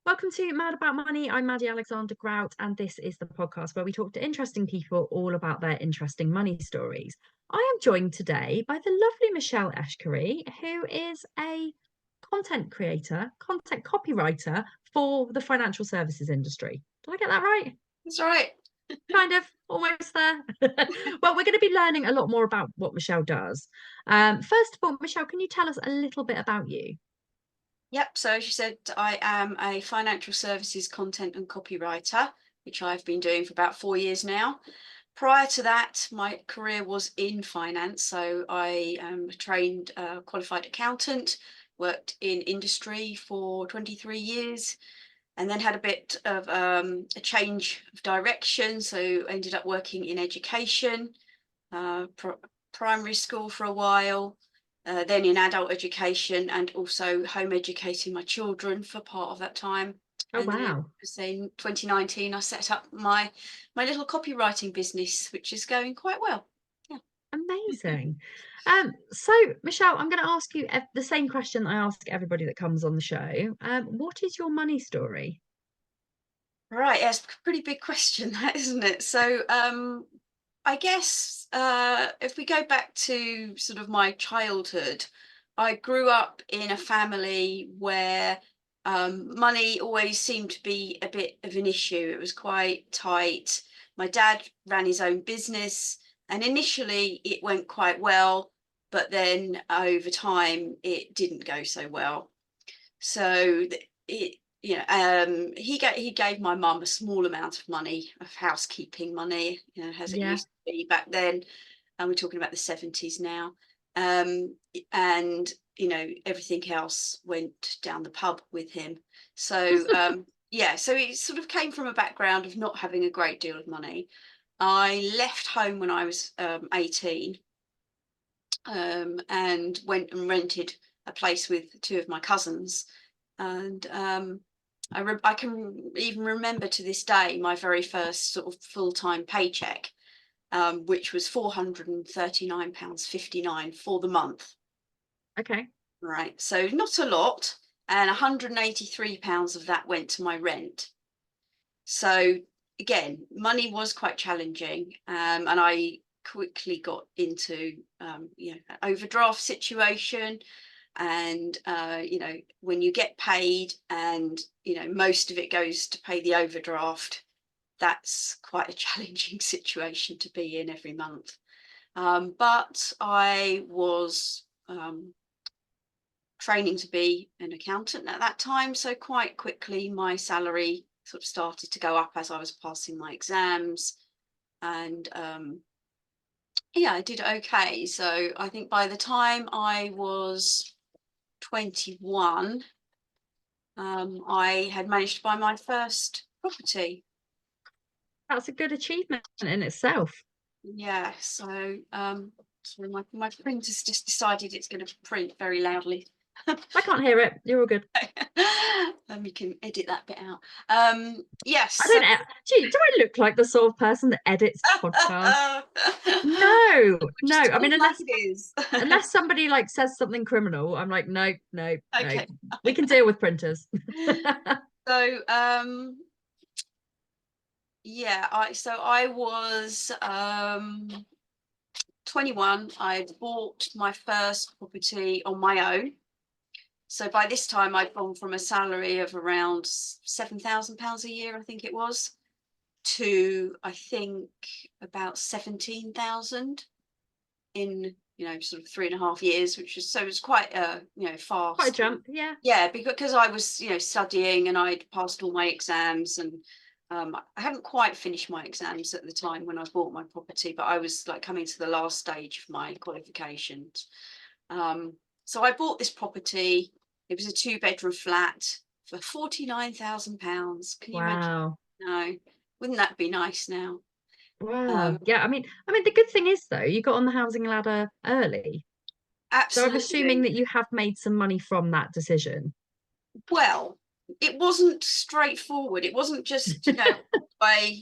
Welcome to Mad About Money. I'm Maddy Alexander-Grout, and this is the podcast where we talk to interesting people all about their interesting money stories. I am joined today by the lovely Michelle Eshkeri, who is a content creator, content copywriter for the financial services industry. Did I get that right? That's right. Kind of, almost there. Well, we're going to be learning a lot more about what Michelle does. First of all, Michelle, can you tell us a little bit about you? Yep. So as you said, I am a financial services content and copywriter, which I've been doing for about 4 years now. Prior to that, my career was in finance. So I am a trained qualified accountant, worked in industry for 23 years, and then had a bit of a change of direction. So ended up working in education, primary school for a while, then in adult education, and also home educating my children for part of that time. Oh, And then, wow. say in 2019, I set up my little copywriting business, which is going quite well. Yeah. Amazing. So Michelle, I'm going to ask you the same question I ask everybody that comes on the show. What is your money story? Right. Yes, pretty big question, that isn't it? So, I guess if we go back to sort of my childhood, I grew up in a family where money always seemed to be a bit of an issue. It was quite tight. My dad ran his own business, and initially it went quite well, but then over time it didn't go so well. So it, he gave my mum a small amount of money, of housekeeping money, as it Yeah. used to be back then. And we're talking about the 70s now. And everything else went down the pub with him. So yeah, so it sort of came from a background of not having a great deal of money. I left home when I was 18, and went and rented a place with two of my cousins. And I can even remember to this day my very first sort of full-time paycheck, which was £439.59 for the month. Okay. Right, so not a lot, and £183 of that went to my rent. So again, money was quite challenging, and I quickly got into an overdraft situation. And when you get paid, and most of it goes to pay the overdraft, that's quite a challenging situation to be in every month. But I was training to be an accountant at that time, so quite quickly my salary sort of started to go up as I was passing my exams. And yeah, I did okay. So I think by the time I was 21, I had managed to buy my first property. That's a good achievement in itself. Yeah, so sorry, my printer's just decided it's going to print very loudly. I can't hear it. You're all good. You can edit that bit out. Yes, I so don't. Gee, do I look like the sort of person that edits podcasts? No, no. just I mean, talk like it is. unless somebody like says something criminal, I'm like, no, no, no. Okay. We can deal with printers. So yeah, I was 21. I bought my first property on my own. So by this time, I'd gone from a salary of around £7,000 a year, I think it was, to I think about 17,000 in sort of 3.5 years, which is so it's quite Quite a fast. jump, yeah. Yeah, because I was studying, and I'd passed all my exams, and I hadn't quite finished my exams at the time when I bought my property, but I was like coming to the last stage of my qualifications. So I bought this property. It was a 2-bedroom flat for £49,000. Can you imagine? Wow. No, wouldn't that be nice now? Wow. Um, Yeah, I mean, the good thing is though, you got on the housing ladder early. So I'm assuming Absolutely. that you have made some money from that decision. Well, it wasn't straightforward. It wasn't just, by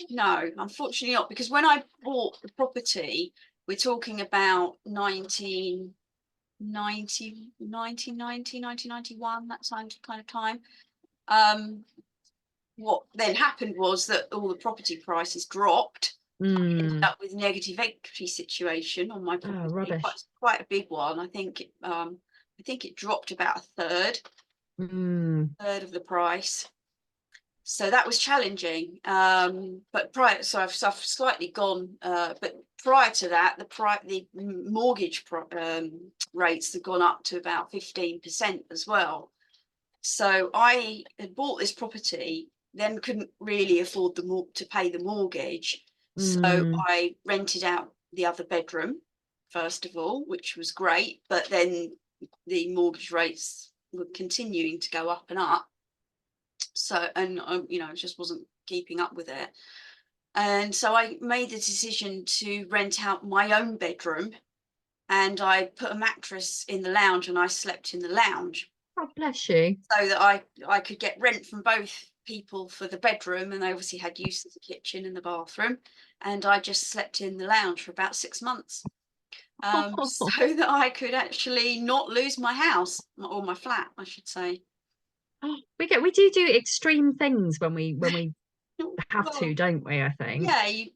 no, unfortunately not, because when I bought the property, we're talking about 1990, 1990, 1991, that kind of time. What then happened was that all the property prices dropped. I ended up with a negative equity situation on my Oh, property, rubbish. quite a big one. I think it dropped about a third of the price. So that was challenging. But so I've slightly gone. But prior to that, the mortgage rates had gone up to about 15% as well. So I had bought this property, then couldn't really afford to pay the mortgage. So I rented out the other bedroom, first of all, which was great. But then the mortgage rates were continuing to go up and up. So, and I just wasn't keeping up with it. And so I made the decision to rent out my own bedroom, and I put a mattress in the lounge and I slept in the lounge. Oh, bless you. So that I could get rent from both people for the bedroom, and they obviously had use of the kitchen and the bathroom, and I just slept in the lounge for about 6 months, so that I could actually not lose my house, or my flat, I should say. We do extreme things when we have to, Well, don't we? I think. yeah, you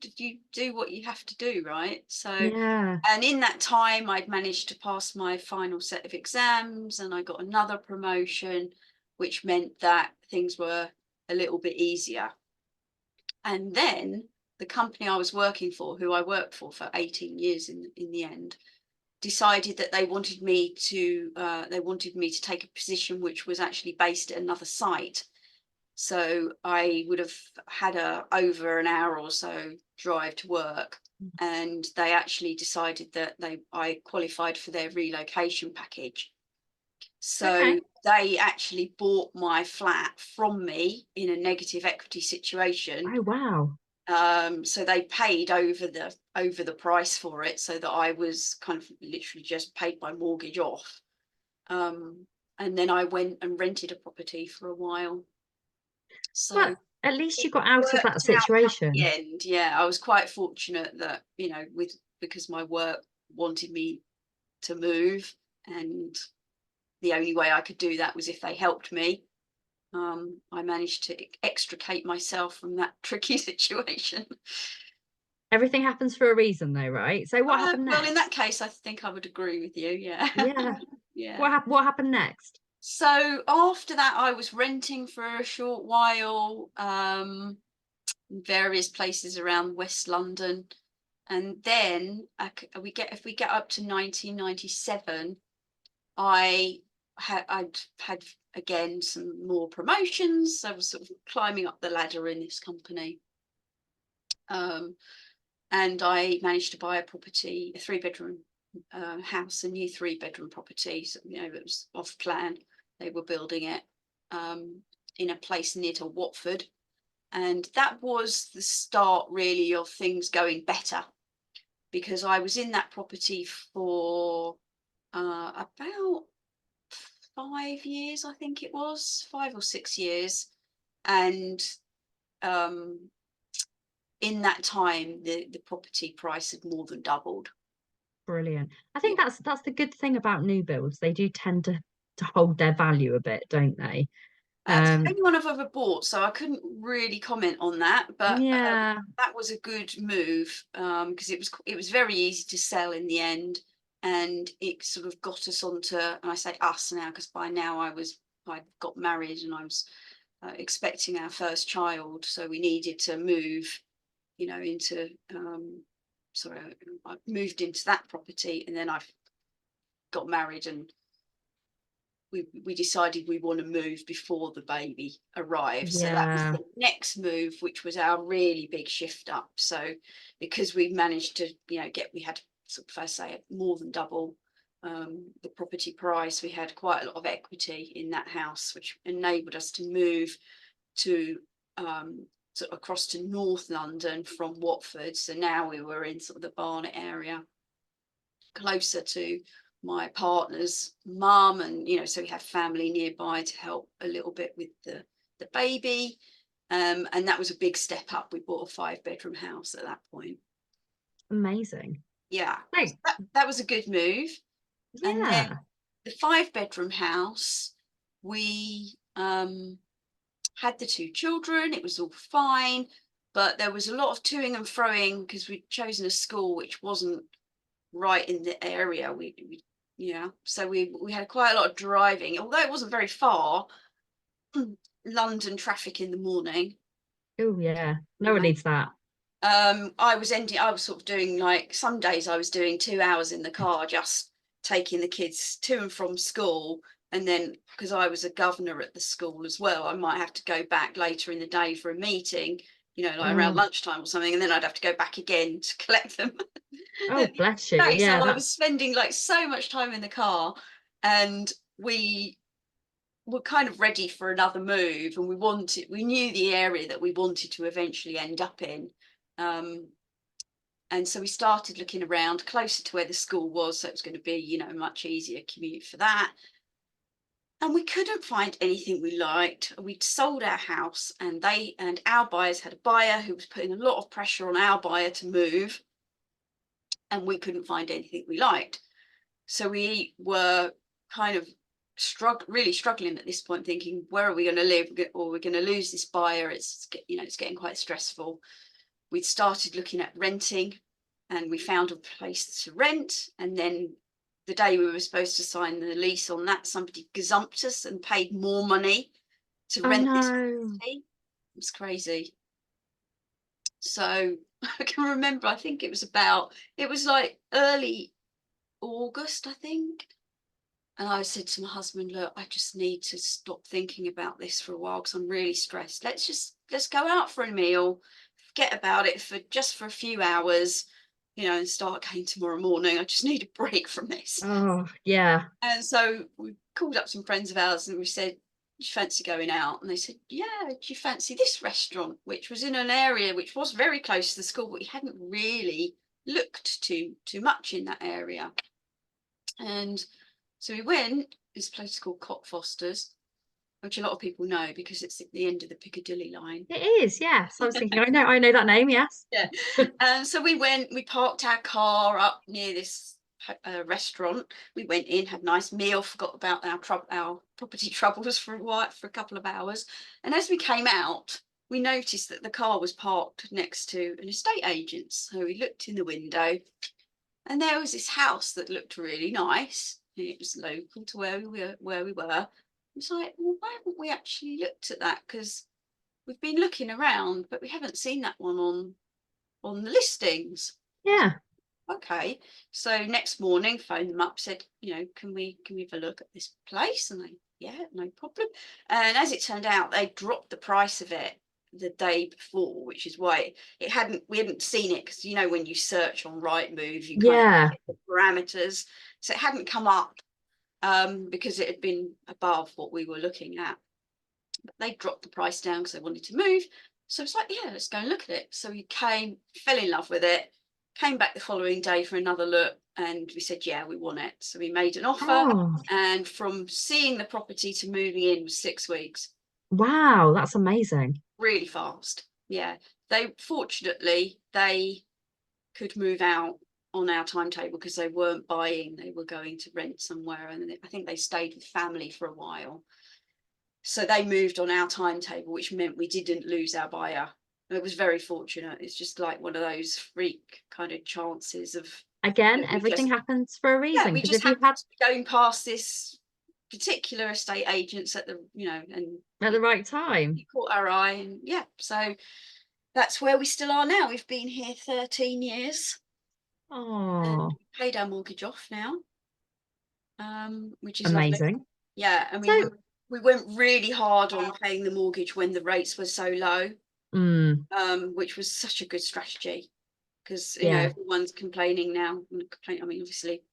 do what you have to do, right? So, Yeah. and in that time, I'd managed to pass my final set of exams, and I got another promotion, which meant that things were a little bit easier. And then the company I was working for, who I worked for 18 years in the end, decided that they wanted me to take a position which was actually based at another site. So I would have had over an hour or so drive to work, and they actually decided that I qualified for their relocation package. So Okay. they actually bought my flat from me in a negative equity situation. Oh, wow. So they paid over the price for it, so that I was kind of literally just paid my mortgage off. And then I went and rented a property for a while. Well, So at least you it got out of that worked out at the situation. end. Yeah, I was quite fortunate that, because my work wanted me to move, and the only way I could do that was if they helped me. I managed to extricate myself from that tricky situation. Everything happens for a reason, though, right? So what happened Well, in that next? case, I think I would agree with you. Yeah. Yeah. Yeah. What happened next? So after that, I was renting for a short while, in various places around West London, and then if we get up to 1997, I'd had again some more promotions. I was sort of climbing up the ladder in this company, and I managed to buy a 3-bedroom house, a new 3-bedroom property. So, it was off plan. They were building it in a place near to Watford, and that was the start, really, of things going better, because I was in that property for about 5 years, I think it was 5 or 6 years, and in that time, the property price had more than doubled. Brilliant. I Yeah. think that's the good thing about new builds. They do tend to hold their value a bit, don't they? It's the only one I've ever bought, so I couldn't really comment on that. But Yeah. that was a good move, because it was very easy to sell in the end, and it sort of got us onto, and I say us now because by now I got married, and I was expecting our first child, so we needed to move, into. Sorry, I moved into that property, and then I got married, and we decided we want to move before the baby arrived. So that was Yeah. the next move, which was our really big shift up. So because we managed to, we had sort of, I say, more than double the property price. We had quite a lot of equity in that house, which enabled us to move to sort of across to North London from Watford. So now we were in sort of the Barnet area, closer to my partner's mum, and so we have family nearby to help a little bit with the baby, and that was a big step up. We bought a 5-bedroom house at that point. Amazing. Yeah, No, so that was a good move. And then yeah. the 5-bedroom house, we had the 2 children, it was all fine, but there was a lot of toing and froing because we'd chosen a school which wasn't right in the area. Yeah, so we had quite a lot of driving, although it wasn't very far. London traffic in the morning. Oh yeah, no one needs that. I was sort of doing, like, some days I was doing 2 hours in the car, just taking the kids to and from school. And then, because I was a governor at the school as well, I might have to go back later in the day for a meeting, like around Oh, lunchtime or something. And then I'd have to go back again to collect them. oh, bless you. So Yeah, I was that's spending like so much time in the car, and we were kind of ready for another move, and we knew the area that we wanted to eventually end up in. And so we started looking around closer to where the school was, so it was going to be, a much easier commute for that. And we couldn't find anything we liked. We'd sold our house, and our buyers had a buyer who was putting a lot of pressure on our buyer to move, and we couldn't find anything we liked. So we were kind of really struggling at this point, thinking, where are we going to live? Or we're going to lose this buyer. It's getting quite stressful. We'd started looking at renting, and we found a place to rent. And then the day we were supposed to sign the lease on that, somebody gazumped us and paid more money to oh rent this no. property. It was crazy. So I can remember, I think it was like early August, I think. And I said to my husband, look, I just need to stop thinking about this for a while because I'm really stressed. Let's go out for a meal, forget about it for a few hours, and start again tomorrow morning. I just need a break from this. Oh yeah. And so we called up some friends of ours and we said, do you fancy going out? And they said, yeah, do you fancy this restaurant, which was in an area which was very close to the school, but we hadn't really looked too much in that area. And so we went. This place called Cockfosters, which a lot of people know because it's at the end of the Piccadilly line. It is, yes. I was thinking, I know that name, yes. Yeah. So we parked our car up near this restaurant. We went in, had a nice meal, forgot about our property troubles for a couple of hours. And as we came out, we noticed that the car was parked next to an estate agent. So we looked in the window, and there was this house that looked really nice. It was local to where we were. It's like, well, why haven't we actually looked at that? Because we've been looking around, but we haven't seen that one on the listings. Yeah. Okay. So next morning, phoned them up, said, can we have a look at this place? And yeah, no problem. And as it turned out, they dropped the price of it the day before, which is why we hadn't seen it, because when you search on Rightmove, you kind of Yeah. get the parameters. So it hadn't come up because it had been above what we were looking at. But they dropped the price down because they wanted to move. So it's like, yeah, let's go and look at it. So we fell in love with it, came back the following day for another look, and we said, yeah, we want it. So we made an offer, Oh, and from seeing the property to moving in was 6 weeks. wow, that's amazing. Really fast. Yeah. Fortunately, they could move out on our timetable because they weren't buying, they were going to rent somewhere. And I think they stayed with family for a while. So they moved on our timetable, which meant we didn't lose our buyer. It was very fortunate. It's just like one of those freak kind of chances of, Again, everything happens for a reason. we Because just if you happened had to be going past this particular estate agents at the, and at the right time. he caught our eye, and yeah, so that's where we still are now. We've been here 13 years, and Oh, paid our mortgage off now, which is lovely. amazing. Yeah, and So, we went really hard on paying the mortgage when the rates were so low, which was such a good strategy, because yeah, everyone's complaining now. I mean, obviously,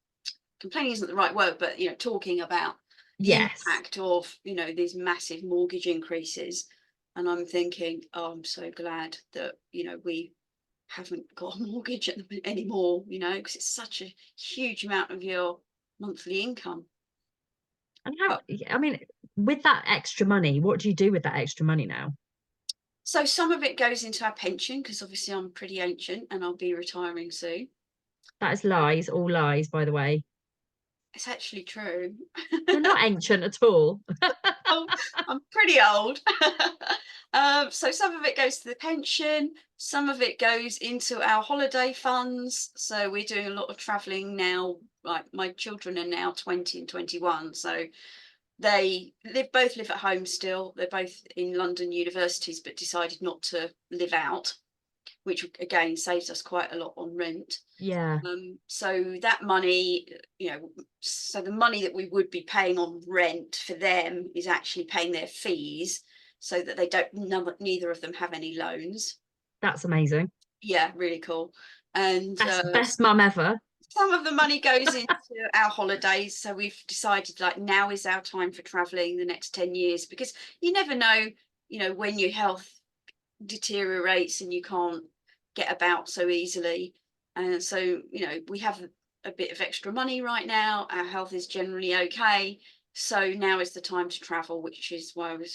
complaining isn't the right word, but talking about the yes. impact of these massive mortgage increases. And I'm thinking, oh, I'm so glad that we haven't got a mortgage anymore, because it's such a huge amount of your monthly income. And how, I mean, with that extra money, what do you do with that extra money now? So some of it goes into our pension, because obviously I'm pretty ancient and I'll be retiring soon. That is lies, all lies, by the way. It's actually true. You're not ancient at all. Oh, I'm pretty old. So some of it goes to the pension, some of it goes into our holiday funds. So we're doing a lot of traveling now. Like my children are now 20 and 21, so they both live at home still. They're both in London universities, but decided not to live out, which again saves us quite a lot on rent. Yeah, So that money, so the money that we would be paying on rent for them is actually paying their fees, so that they don't, neither of them have any loans. that's amazing. Yeah, really cool. And Best mum ever. some of the money goes into our holidays. So we've decided like now is our time for traveling the next 10 years, because you never know, when your health deteriorates and you can't get about so easily. And so, we have a bit of extra money right now. Our health is generally okay. So now is the time to travel, which is why we're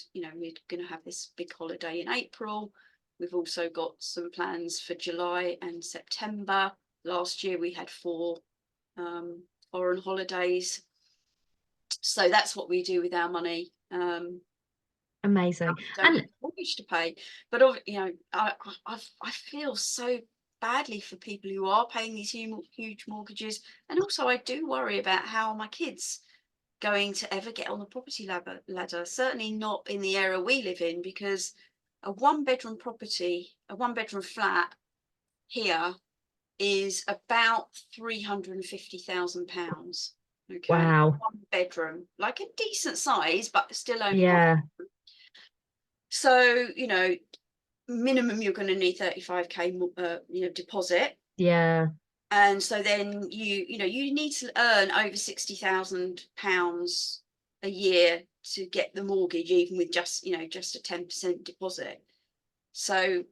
going to have this big holiday in April. We've also got some plans for July and September. Last year we had 4 foreign holidays. So that's what we do with our money. Amazing. Don't have And a mortgage to pay, but I feel so badly for people who are paying these huge mortgages, and also I do worry about how my kids going to ever get on the property ladder. Certainly not in the area we live in, because a 1-bedroom property, a 1-bedroom flat here is about £350,000. Okay, wow. 1 bedroom, like a decent size, but still only one. Yeah, So, minimum you're going to need 35k deposit. yeah. And so then you need to earn over £60,000 a year to get the mortgage, even with just a 10% deposit. So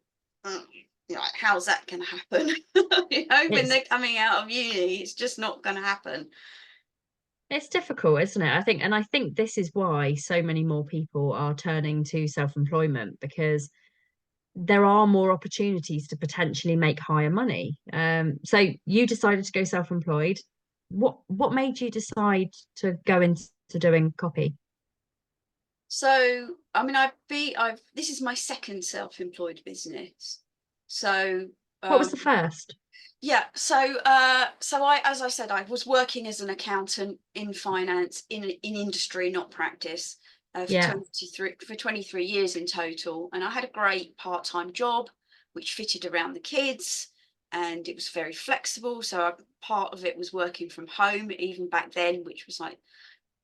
how's that going to happen? When It's they're coming out of uni, it's just not going to happen. it's difficult, isn't it? I think this is why so many more people are turning to self-employment, because there are more opportunities to potentially make higher money. So you decided to go self-employed. What made you decide to go into doing copy? So, I mean, this is my second self-employed business. So, What was the first? yeah. So, as I said, I was working as an accountant in finance, in industry, not practice, Yeah. 23 years in total, and I had a great part-time job which fitted around the kids, and it was very flexible. So, part of it was working from home, even back then, which was like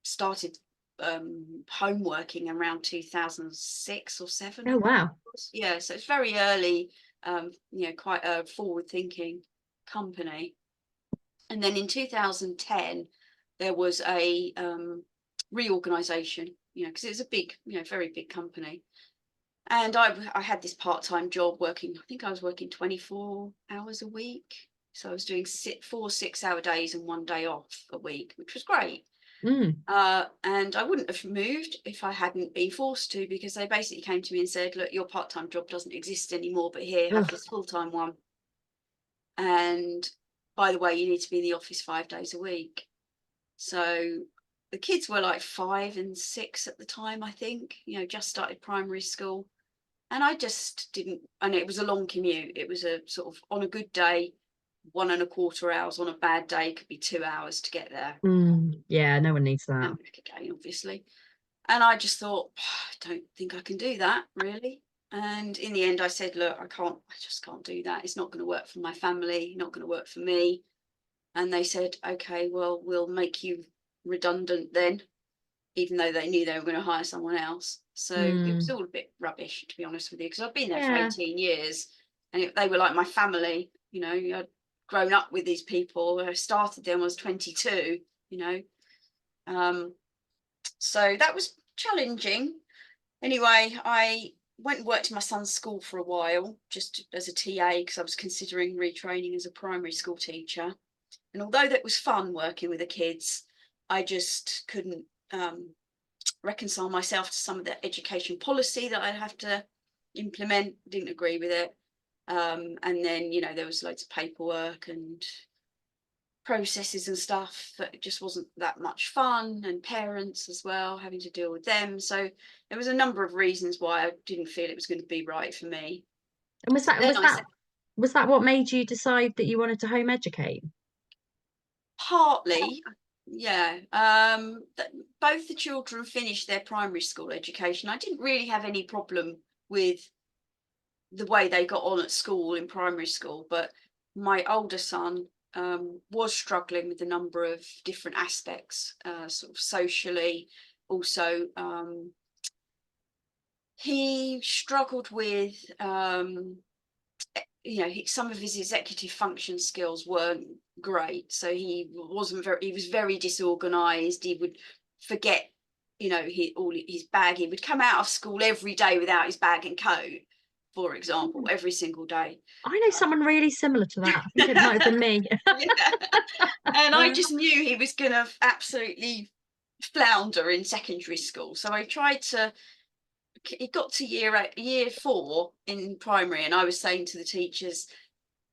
started home working around 2006 or 7, I Oh, think it wow. was. Yeah, so it's very early, quite a forward thinking company. And then in 2010 there was a reorganization, because it's a big, very big company. And I had this part-time job working, I think I was working 24 hours a week. So I was doing 4 6-hour days and 1 day off a week, which was great. Mm. And I wouldn't have moved if I hadn't been forced to, because they basically came to me and said, look, your part-time job doesn't exist anymore, but here, have Ugh. this full-time one. And by the way, you need to be in the office 5 days a week. So the kids were like 5 and 6 at the time, I think, just started primary school. And I just didn't, and it was a long commute. It was a sort of, on a good day, 1.25 hours. On a bad day, could be 2 hours to get there Mm. Yeah, no one needs that. and back again, obviously. And I just thought, I don't think I can do that, really. And in the end, I said, look, I just can't do that. It's not going to work for my family, not going to work for me. And they said, okay, well, we'll make you redundant then, even though they knew they were going to hire someone else. So it was Mm. all a bit rubbish, to be honest with you, because I've been there for Yeah. 18 years and they were like my family. I'd grown up with these people. I started them when I was 22, you know. So that was challenging. Anyway, I went and worked in my son's school for a while, just as a TA, because I was considering retraining as a primary school teacher. And although that was fun working with the kids, I just couldn't reconcile myself to some of the education policy that I'd have to implement. Didn't agree with it. And then, there was loads of paperwork, and processes and stuff that just wasn't that much fun, and parents as well, having to deal with them. So there was a number of reasons why I didn't feel it was going to be right for me. And was So that then was I that said, was that what made you decide that you wanted to home educate? partly, yeah. Both the children finished their primary school education. I didn't really have any problem with the way they got on at school in primary school, but my older son was struggling with a number of different aspects, sort of socially. Also, he struggled with, some of his executive function skills weren't great. So he was very disorganized. He would forget, all his bag. He would come out of school every day without his bag and coat, for example, every single day. I know someone really similar to that. I think it might have been me. Yeah. And I just knew he was going to absolutely flounder in secondary school. So I tried to, it got to year 4 in primary, and I was saying to the teachers,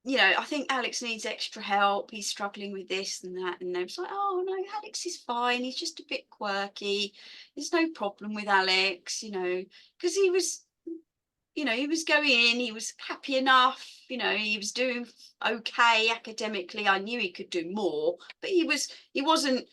I think Alex needs extra help. He's struggling with this and that. And they was like, oh, no, Alex is fine. He's just a bit quirky. There's no problem with Alex, because he was going in, he was happy enough, he was doing okay academically. I knew he could do more, but he wasn't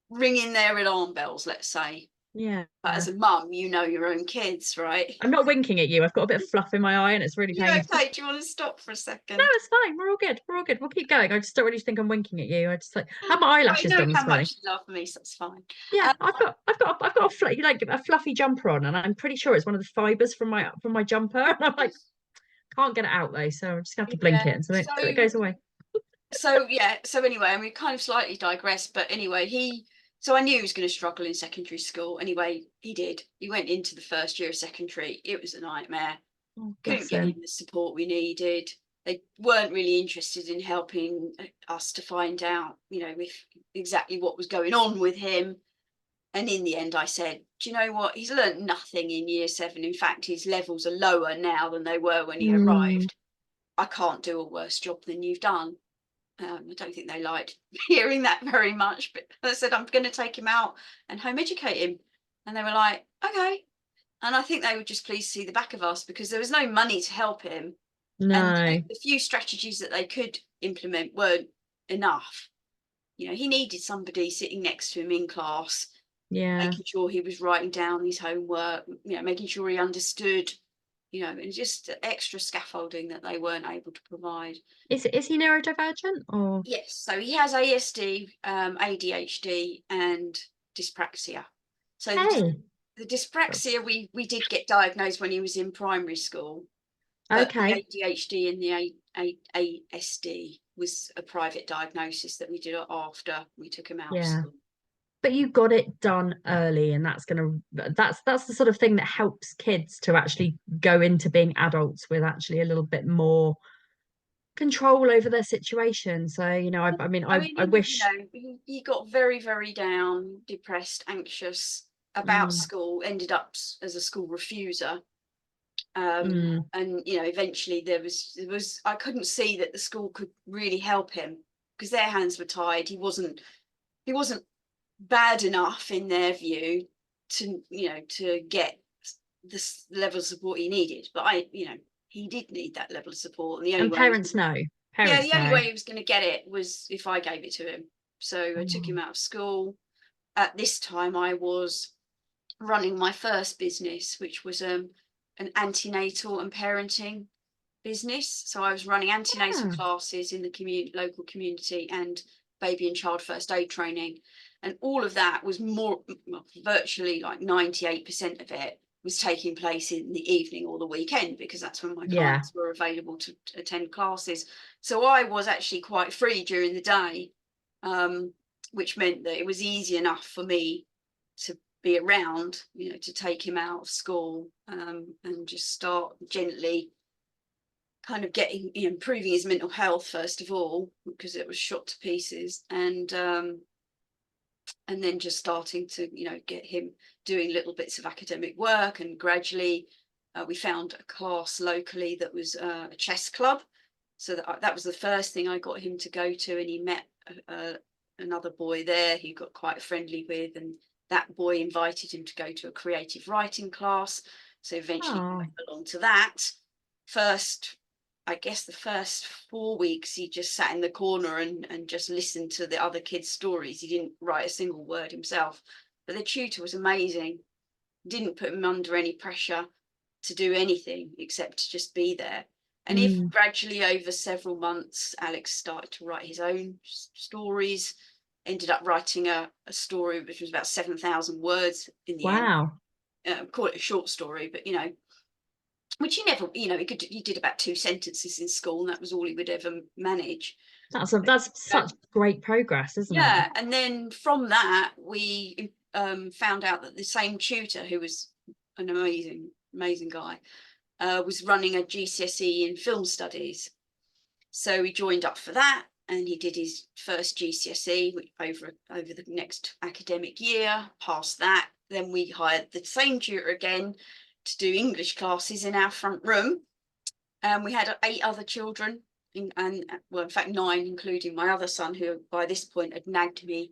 ringing their alarm bells, let's say. Yeah. But as a mum, your own kids, right? I'm not winking at you. I've got a bit of fluff in my eye and it's really You painful. okay? Do you want to stop for a No, second? it's fine. We're all good. We're all good. We'll keep going. I just don't really think I'm winking at you. I just like have my I eyelashes know done how this morning. much you love me, so it's fine. Yeah, Um, I've got a fluffy jumper on, and I'm pretty sure it's one of the fibers from my jumper. And I'm like, can't get it out though, so I'm just gonna have to blink yeah. it until it goes away. So anyway, and we kind of slightly digressed, but anyway, so I knew he was going to struggle in secondary school. Anyway, he did. He went into the first year of secondary. It was a nightmare. Oh, Couldn't bless get him him. the support we needed. They weren't really interested in helping us to find out, if exactly what was going on with him. And in the end, I said, do you know what? He's learned nothing in year 7. In fact, his levels are lower now than they were when he Mm, arrived. I can't do a worse job than you've done. I don't think they liked hearing that very much, but I said, I'm going to take him out and home educate him. And they were like, okay. And I think they were just pleased to see the back of us, because there was no money to help him. And no. the few strategies that they could implement weren't enough. He needed somebody sitting next to him in class, Yeah. making sure he was writing down his homework, making sure he understood, and just extra scaffolding that they weren't able to provide. Is he neurodivergent or Yes, so he has ASD, ADHD, and dyspraxia. So hey? the dyspraxia we did get diagnosed when he was in primary school, but the Okay. ADHD and the ASD was a private diagnosis that we did after we took him out of Yeah. school. But you got it done early, and that's the sort of thing that helps kids to actually go into being adults with actually a little bit more control over their situation. So, I mean, I I mean, wish. he got very, very down, depressed, anxious about Mm, school, ended up as a school refuser. mm, And eventually there was I couldn't see that the school could really help him, because their hands were tied. He wasn't bad enough in their view to get the level of support he needed, but he did need that level of support, and the only and way parents know. yeah, Parents the only know. way he was going to get it was if I gave it to him. So I took him Oh, out of school. At this time I was running my first business, which was an antenatal and parenting business. So I was running antenatal yeah. classes in the local community, and baby and child first aid training. And all of that was virtually like 98% of it was taking place in the evening or the weekend, because that's when my Yeah. clients were available to attend classes. So I was actually quite free during the day, which meant that it was easy enough for me to be around, to take him out of school, and just start gently kind of improving his mental health first of all, because it was shot to pieces, and then just starting to get him doing little bits of academic work. And gradually we found a class locally that was a chess club, so that was the first thing I got him to go to. And he met another boy there he got quite friendly with, and that boy invited him to go to a creative writing class. So eventually he Oh, went along to that. I guess the first 4 weeks he just sat in the corner and just listened to the other kids' stories. He didn't write a single word himself, but the tutor was amazing. Didn't put him under any pressure to do anything except to just be there. And if gradually over several months, Alex started to write his own stories, ended up writing a story which was about 7,000 words in the end. wow. Call it a short story, but which he never, he did about 2 sentences in school, and that was all he would ever manage. That's such great progress, isn't it? Yeah, and then from that we found out that the same tutor, who was an amazing guy, was running a GCSE in film studies. So he joined up for that, and he did his first GCSE over the next academic year, passed that. Then we hired the same tutor again to do English classes in our front room. And we had 8 other children, and well, in fact 9, including my other son, who by this point had nagged me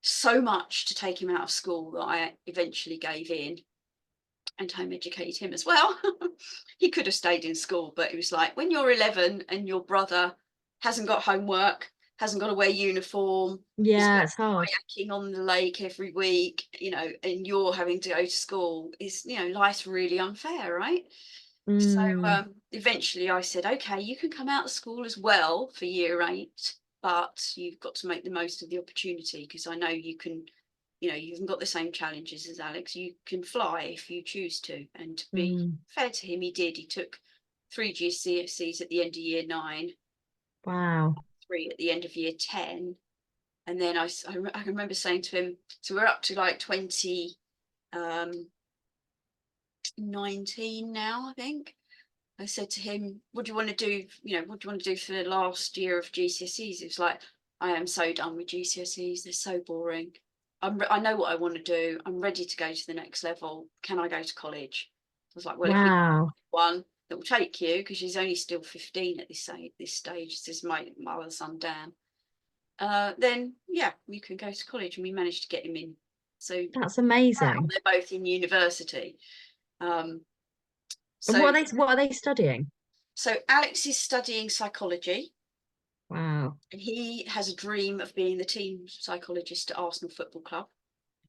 so much to take him out of school that I eventually gave in and home educated him as well. He could have stayed in school, but it was like, when you're 11 and your brother hasn't got homework, hasn't got to wear uniform, is Yeah, it's hard. kayaking on the lake every week, and you're having to go to school, life's really unfair, right? So eventually I said, okay, you can come out of school as well for year 8, but you've got to make the most of the opportunity, because I know you can, you haven't got the same challenges as Alex. You can fly if you choose to. And to be fair to him, he did. He took 3 GCSEs at the end of year 9, Wow. 3 at the end of year 10. And then I remember saying to him, so we're up to like 2019 now, I think. I said to him, what do you want to do? What do you want to do for the last year of GCSEs? It was like, I am so done with GCSEs. They're so boring. I know what I want to do. I'm ready to go to the next level. Can I go to college? I was like, well, if we Wow. one that will take you, because she's only still 15 at this stage. This is my other son, Dan. Then yeah, you can go to college, and we managed to get him in. So That's now amazing. they're both in university. And So what are they studying? Alex is studying psychology, Wow. and he has a dream of being the team psychologist at Arsenal Football Club.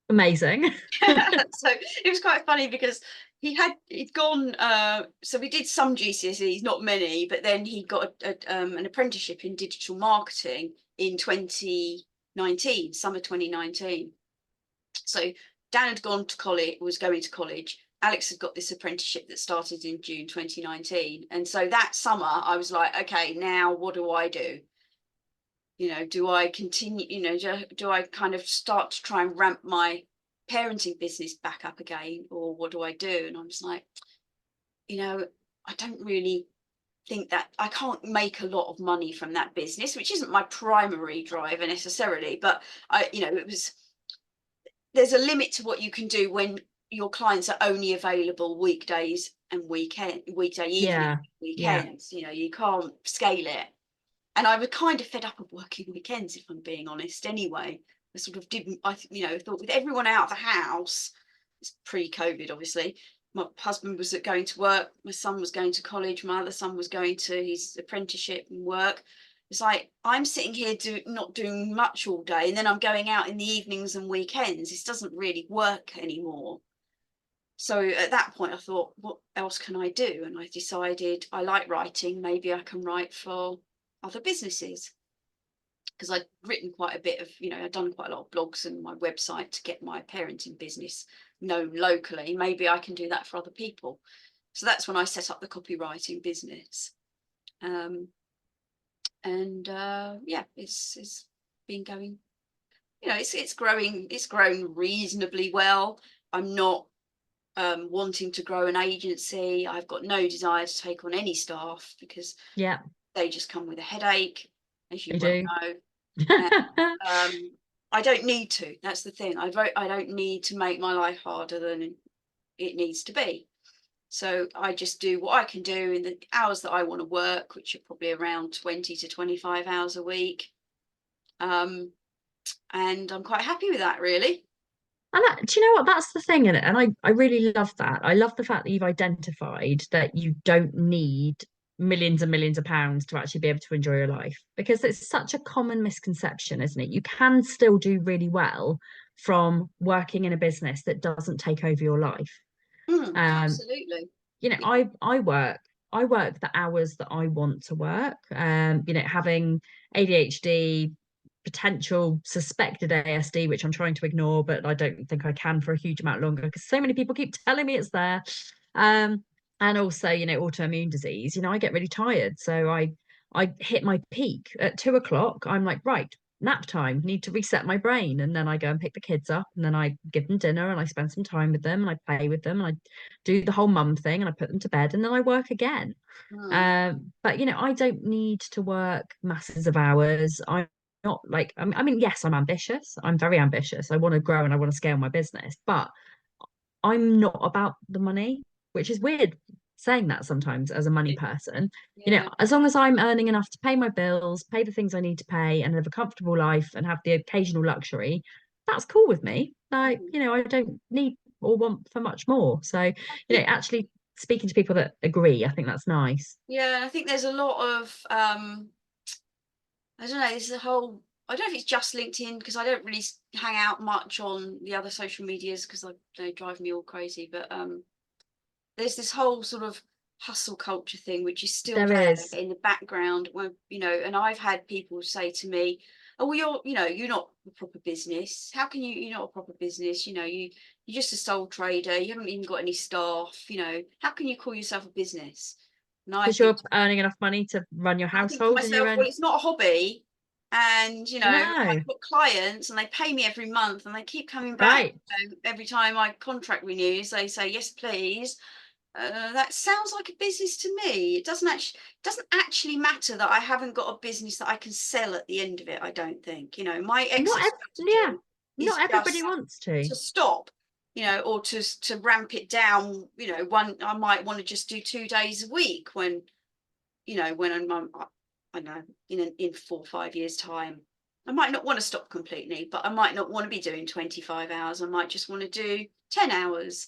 Amazing. So it was quite funny because he'd gone, so we did some GCSEs, not many, but then he got an apprenticeship in digital marketing in 2019, summer 2019. So Dan had gone to college, was going to college. Alex had got this apprenticeship that started in June 2019. And so that summer I was like, okay, now what do I do? Do I continue, do I kind of start to try and ramp my parenting business back up again, or what do I do? And I was like, I don't really think that I can't make a lot of money from that business, which isn't my primary driver necessarily, but there's a limit to what you can do when your clients are only available weekdays and weekday evening, Yeah. weekends. You can't scale it. And I was kind of fed up of working weekends, if I'm being honest. Anyway, I sort of didn't. Thought with everyone out of the house, it's pre-COVID, obviously. My husband was going to work. My son was going to college. My other son was going to his apprenticeship and work. It's like, I'm sitting here not doing much all day, and then I'm going out in the evenings and weekends. This doesn't really work anymore. So at that point, I thought, what else can I do? And I decided I like writing. Maybe I can write for other businesses, because I'd written quite a bit of, I'd done quite a lot of blogs and my website to get my parenting business known locally. Maybe I can do that for other people. So that's when I set up the copywriting business. It's been going, it's grown reasonably well. I'm not wanting to grow an agency. I've got no desire to take on any staff, because they just come with a headache, as you well know. And, I don't need to. That's the thing. I don't need to make my life harder than it needs to be. So I just do what I can do in the hours that I want to work, which are probably around 20 to 25 hours a week. And I'm quite happy with that, really. And do you know what? That's the thing in it. And I really love that. I love the fact that you've identified that you don't need millions and millions of pounds to actually be able to enjoy your life, because it's such a common misconception, isn't it? You can still do really well from working in a business that doesn't take over your life. Um, Absolutely. you know, Yeah. I work the hours that I want to work. You know, having ADHD, potential suspected ASD, which I'm trying to ignore, but I don't think I can for a huge amount longer because so many people keep telling me it's there. Um, and also, you know, autoimmune disease, you know, I get really tired. So I hit my peak at 2 o'clock. I'm like, right, nap time, need to reset my brain. And then I go and pick the kids up and then I give them dinner and I spend some time with them and I play with them and I do the whole mum thing and I put them to bed and then I work again. Mm. But you know, I don't need to work masses of hours. I'm not like, I mean, yes, I'm ambitious. I'm very ambitious. I want to grow and I want to scale my business, but I'm not about the money, which is weird saying that sometimes as a money person. You know, Yeah. as long as I'm earning enough to pay my bills, pay the things I need to pay, and live a comfortable life and have the occasional luxury, that's cool with me. Like, Mm. you know, I don't need or want for much more. So, I you know, think, actually speaking to people that agree, I think that's nice. yeah, I think there's a lot of, I don't know, there's a whole, I don't know if it's just LinkedIn because I don't really hang out much on the other social medias because they drive me all crazy. But there's this whole sort of hustle culture thing which is still There there is. in the background when, and I've had people say to me, oh well, you're not a proper business. How can you're not a proper business? You're just a sole trader, you haven't even got any staff. How can you call yourself a business? And Because you're earning enough money to run your I think to household and your myself, well, own. it's not a hobby. And, No, I've got clients and they pay me every month and they keep coming back. right. Every time my contract renews, they say, yes, please. That sounds like a business to me. It doesn't actually matter that I haven't got a business that I can sell at the end of it. I don't think. My Not exit yeah, strategy is not everybody just wants to. to stop, or to ramp it down. One I might want to just do 2 days a week when I don't know, in 4 or 5 years' time. I might not want to stop completely, but I might not want to be doing 25 hours. I might just want to do 10 hours.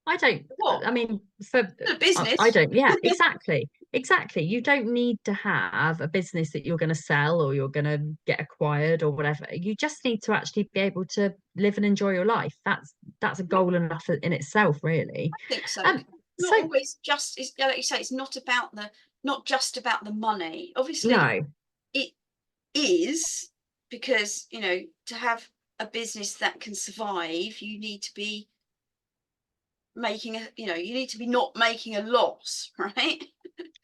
I don't, What? I mean, for, A I business. don't, yeah, exactly. Exactly. You don't need to have a business that you're going to sell or you're going to get acquired or whatever. You just need to actually be able to live and enjoy your life. That's a Yeah, goal enough in itself, really. I think so. Um, Not so always just, like you say, it's not just about the money. Obviously, no, it is, because, to have a business that can survive, you need to be you need to be not making a loss, right?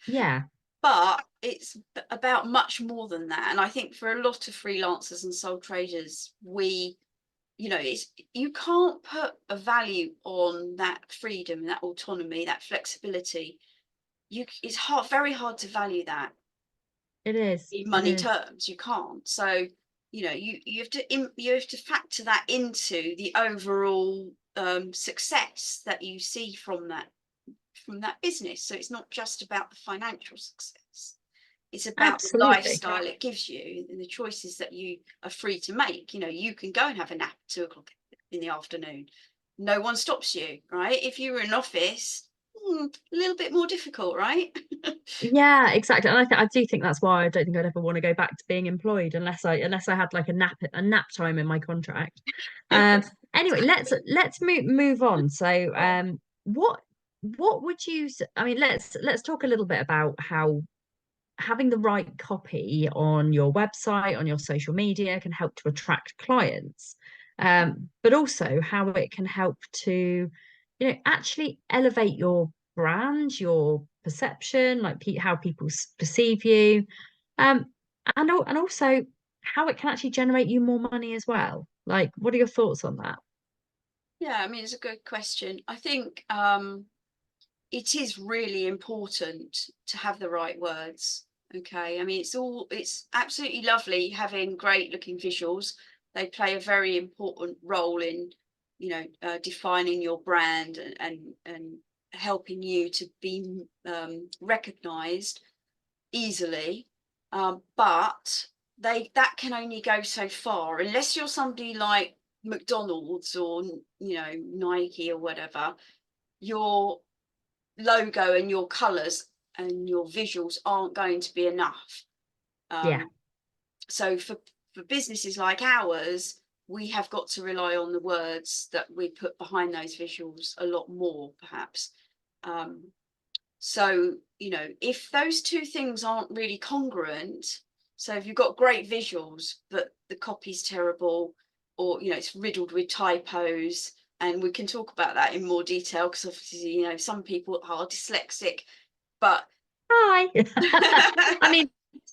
yeah, But it's about much more than that. And I think for a lot of freelancers and sole traders, you can't put a value on that freedom, that autonomy, that flexibility. It's very hard to value that it is. in It money is. terms. You can't. So, you have to factor that into the overall success that you see from that business. So it's not just about the financial success. It's about the Absolutely. lifestyle it gives you and the choices that you are free to make. You can go and have a nap at 2 o'clock in the afternoon. No one stops you, right? If you were in an office, a little bit more difficult, right? Yeah, exactly. And I do think that's why I don't think I'd ever want to go back to being employed unless I had like a nap time in my contract. Um, anyway, let's move on. So, what would you I mean, let's talk a little bit about how having the right copy on your website, on your social media can help to attract clients. But also how it can help to, you know, actually elevate your brand, your perception, like how people perceive you, um, and also how it can actually generate you more money as well. Like, what are your thoughts on that? Yeah, I mean, it's a good question. I think it is really important to have the right words. Okay. I mean, it's absolutely lovely having great looking visuals. They play a very important role in, defining your brand and helping you to be recognized easily. But that can only go so far unless you're somebody like McDonald's or, you know, Nike or whatever. Your logo and your colors and your visuals aren't going to be enough. Yeah. So for businesses like ours, we have got to rely on the words that we put behind those visuals a lot more, perhaps. So, you know, if those two things aren't really congruent, so if you've got great visuals, but the copy's terrible, or, you know, it's riddled with typos, and we can talk about that in more detail because obviously, you know, some people are dyslexic, but Hi. I mean,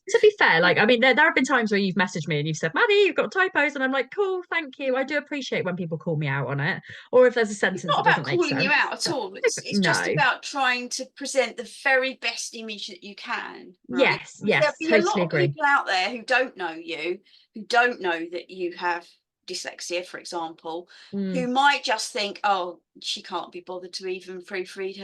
to be fair, like, I mean, there have been times where you've messaged me and you've said, Maddie, you've got typos. And I'm like, cool, thank you. I do appreciate when people call me out on it. Or if there's a it's sentence not that about doesn't make calling you sense. out at But all. It's just no. about trying to present the very best image that you can, right? Yes, Because there'll yes, be a lot totally of agree. people out there who don't know you, who don't know that you have dyslexia, for example, who Mm, might just think, oh, she can't be bothered to even proofread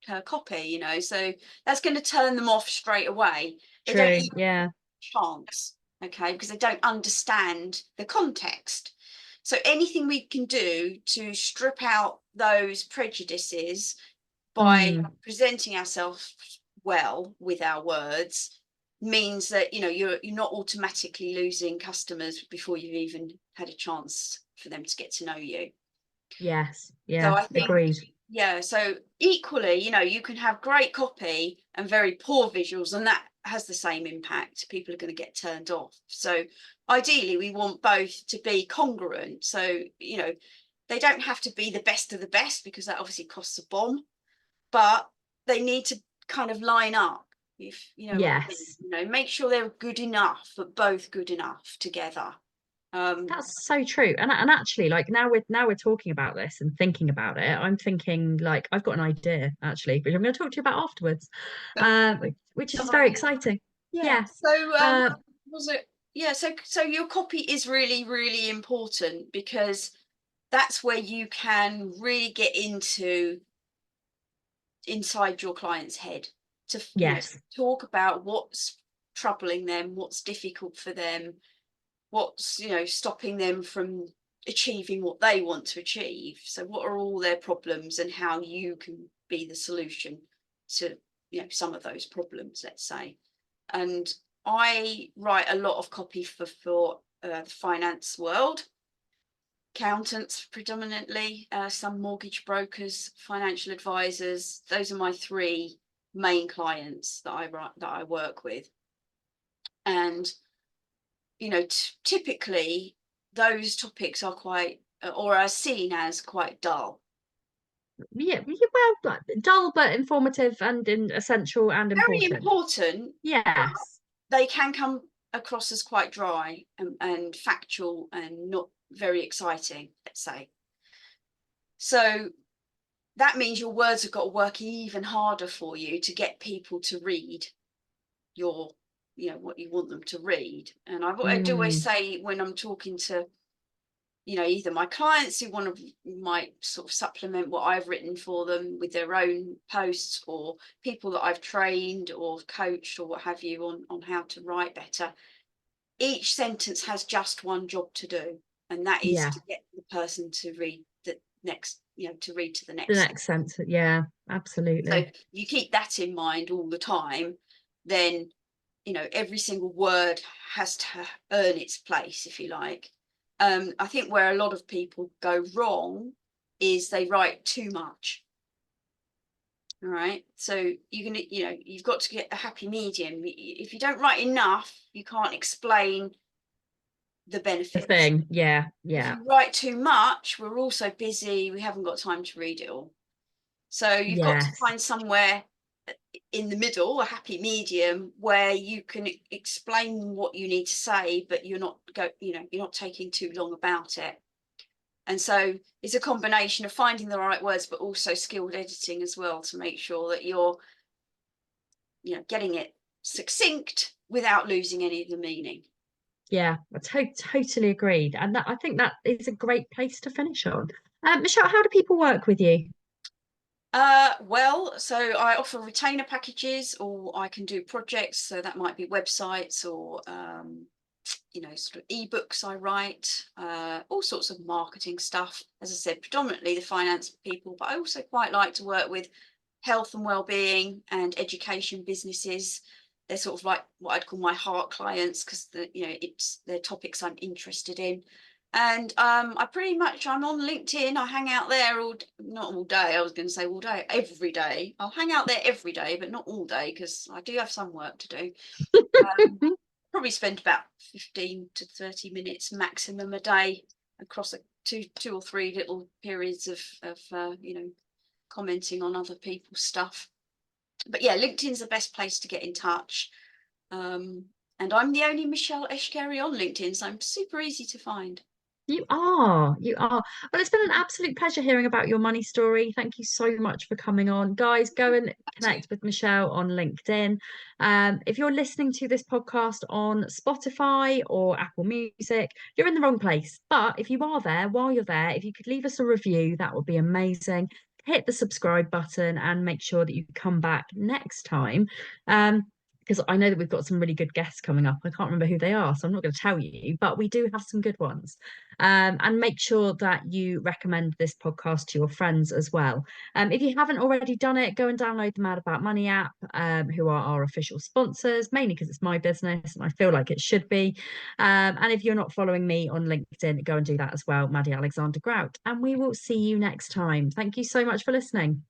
her copy, you know, so that's going to turn them off straight away. They don't true. even Yeah. have a chance, okay, because they don't understand the context. So anything we can do to strip out those prejudices by Mm, presenting ourselves well with our words means that, you know, you're not automatically losing customers before you've even had a chance for them to get to know you. yes. So Yeah. I think, Agreed. yeah, so equally, you know, you can have great copy and very poor visuals, and that has the same impact. People are going to get turned off. So ideally, we want both to be congruent. So, you know, they don't have to be the best of the best because that obviously costs a bomb, but they need to kind of line up, if you know what I mean. Yes. You know, make sure they're good enough, but both good enough together. That's so true. And actually, like now we're talking about this and thinking about it, I'm thinking like I've got an idea actually, which I'm going to talk to you about afterwards. Which is very exciting. Yeah. Yes. So Uh, was it? Yeah. So your copy is really, really important because that's where you can really get into inside your client's head to, you know, yes. talk about what's troubling them, what's difficult for them, what's, you know, stopping them from achieving what they want to achieve. So what are all their problems and how you can be the solution to, you know, some of those problems, let's say. And I write a lot of copy for the finance world, accountants predominantly, some mortgage brokers, financial advisors. Those are my three main clients that I work with. And, you know, typically those topics are quite or are seen as quite dull. Yeah, well, like, dull but informative and essential and Very important. important, but Yes. they can come across as quite dry and factual and not very exciting, let's say. So that means your words have got to work even harder for you to get people to read your, you know, what you want them to read. And I do always Mm, say when I'm talking to, you know, either my clients who want to might sort of supplement what I've written for them with their own posts, or people that I've trained or coached or what have you on how to write better. Each sentence has just one job to do, and that is yeah. to get the person to read the next, you know, to read to the The next. next sentence. Yeah, So absolutely. if you keep that in mind all the time, then, you know, every single word has to earn its place, if you like. I think where a lot of people go wrong is they write too much. All right. So you can, you know, you've got to get a happy medium. If you don't write enough, you can't explain the The benefits. thing. Yeah, If yeah. you write too much, we're all so busy, we haven't got time to read it all. So you've got to Yes. find somewhere in the middle, a happy medium, where you can explain what you need to say, but you're not taking too long about it. And so it's a combination of finding the right words, but also skilled editing as well to make sure that you're, you know, getting it succinct without losing any of the meaning. Yeah, I totally agreed. And that I think that is a great place to finish on. Michelle, how do people work with you? Well, so I offer retainer packages, or I can do projects. So that might be websites or sort of ebooks I write, all sorts of marketing stuff. As I said, predominantly the finance people, but I also quite like to work with health and well-being and education businesses. They're sort of like what I'd call my heart clients, because they're topics I'm interested in. And I'm on LinkedIn. I hang out there not all day. I was going to say all day, every day. I'll hang out there every day, but not all day, because I do have some work to do. Probably spend about 15 to 30 minutes maximum a day across two or three little periods of commenting on other people's stuff. But yeah, LinkedIn's the best place to get in touch. And I'm the only Michelle Eshkeri on LinkedIn, so I'm super easy to find. You are, you are. Well, it's been an absolute pleasure hearing about your money story. Thank you so much for coming on. Guys, go and connect with Michelle on LinkedIn. If you're listening to this podcast on Spotify or Apple Music, you're in the wrong place. But if you are there, while you're there, if you could leave us a review, that would be amazing. Hit the subscribe button and make sure that you come back next time. Because I know that we've got some really good guests coming up. I can't remember who they are, so I'm not going to tell you, but we do have some good ones. And make sure that you recommend this podcast to your friends as well. If you haven't already done it, go and download the Mad About Money app, who are our official sponsors, mainly because it's my business and I feel like it should be. And if you're not following me on LinkedIn, go and do that as well, Maddy Alexander-Grout. And we will see you next time. Thank you so much for listening.